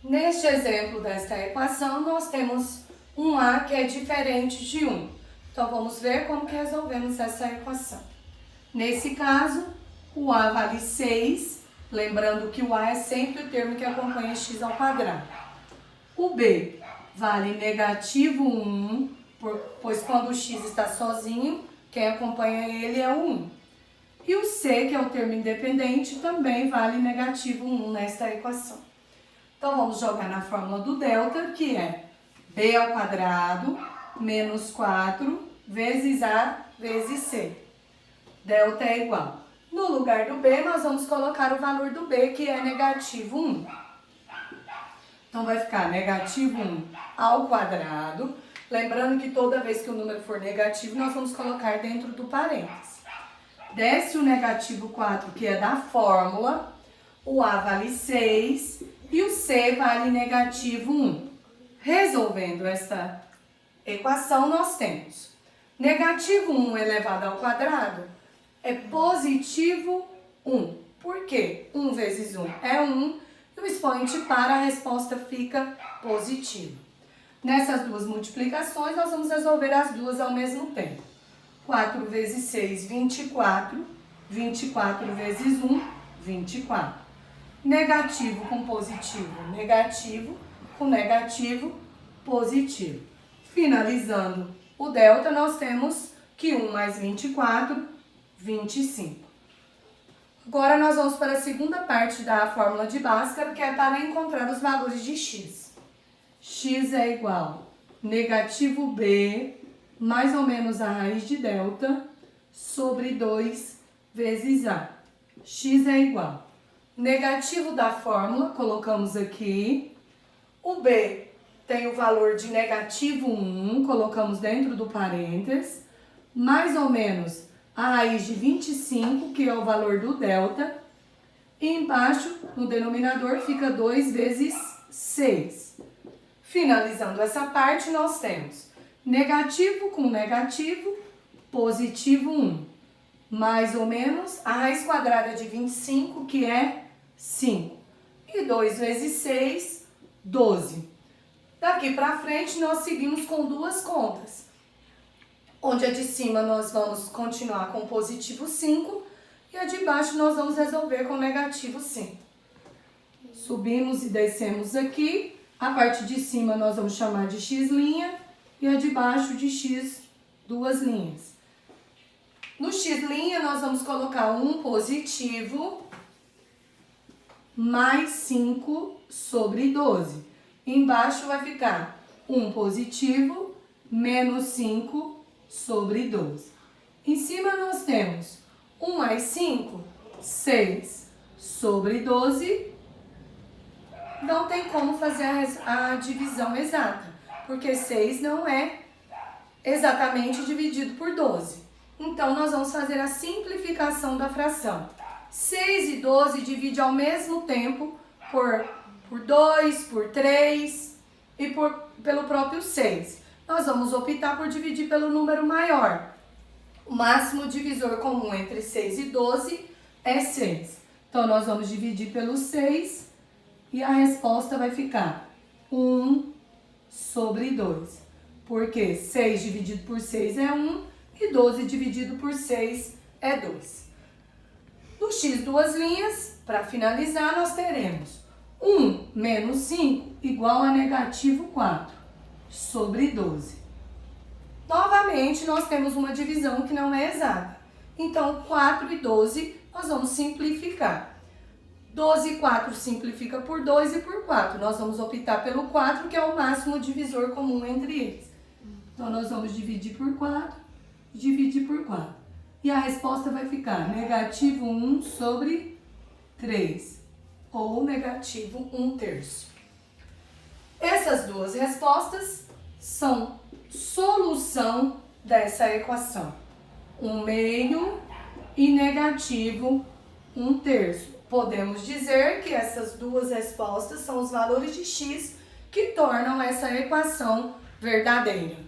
Neste exemplo desta equação, nós temos um A que é diferente de 1. Então, vamos ver como que resolvemos essa equação. Nesse caso, o A vale 6, lembrando que o A é sempre o termo que acompanha x ao quadrado. O B vale negativo 1, pois quando o x está sozinho, quem acompanha ele é o 1. E o C, que é o termo independente, também vale negativo 1 nesta equação. Então, vamos jogar na fórmula do delta, que é b ao quadrado menos 4 vezes A vezes C. Delta é igual. No lugar do B, nós vamos colocar o valor do B, que é negativo 1. Então, vai ficar negativo 1 ao quadrado. Lembrando que toda vez que o número for negativo, nós vamos colocar dentro do parênteses. Desce o negativo 4, que é da fórmula. O A vale 6 e o C vale negativo 1. Resolvendo esta equação, nós temos negativo 1 elevado ao quadrado é positivo 1. Por quê? 1 vezes 1 é 1 e o expoente para, a resposta fica positiva. Nessas duas multiplicações, nós vamos resolver as duas ao mesmo tempo. 4 vezes 6, 24. 24 vezes 1, 24. Negativo com positivo, negativo com negativo, positivo. Finalizando o delta, nós temos que 1 mais 24, 25. Agora, nós vamos para a segunda parte da fórmula de Bhaskara, que é para encontrar os valores de x. X é igual a negativo b, mais ou menos a raiz de delta, sobre 2 vezes a. X é igual a negativo da fórmula, colocamos aqui. O b tem o valor de negativo 1, colocamos dentro do parênteses. Mais ou menos a raiz de 25, que é o valor do delta. E embaixo, no denominador, fica 2 vezes 6. Finalizando essa parte, nós temos negativo com negativo, positivo 1. Mais ou menos a raiz quadrada de 25, que é 5. E 2 vezes 6, 12. Daqui para frente, nós seguimos com duas contas. Onde a de cima nós vamos continuar com positivo 5 e a de baixo nós vamos resolver com negativo 5. Subimos e descemos aqui. A parte de cima nós vamos chamar de x' e a de baixo de x, duas linhas. No x' nós vamos colocar um positivo mais 5 sobre 12. Embaixo vai ficar 1 positivo menos 5 sobre 12. Em cima nós temos 1 mais 5, 6 sobre 12. Não tem como fazer a divisão exata, porque 6 não é exatamente dividido por 12. Então, nós vamos fazer a simplificação da fração. 6 e 12 divide ao mesmo tempo por 2, por 3 e pelo próprio 6. Nós vamos optar por dividir pelo número maior. O máximo divisor comum entre 6 e 12 é 6. Então, nós vamos dividir pelo 6 e a resposta vai ficar 1 sobre 2. Porque 6 dividido por 6 é 1 e 12 dividido por 6 é 2. No x duas linhas, para finalizar, nós teremos 1 menos 5 igual a negativo 4 sobre 12. Novamente, nós temos uma divisão que não é exata. Então, 4 e 12, nós vamos simplificar. 12 e 4 simplifica por 2 e por 4. Nós vamos optar pelo 4, que é o máximo divisor comum entre eles. Então, nós vamos dividir por 4, dividir por 4. E a resposta vai ficar negativo 1 sobre 3, ou negativo 1/3. Essas duas respostas são solução dessa equação. 1/2 e negativo 1/3. Podemos dizer que essas duas respostas são os valores de x que tornam essa equação verdadeira.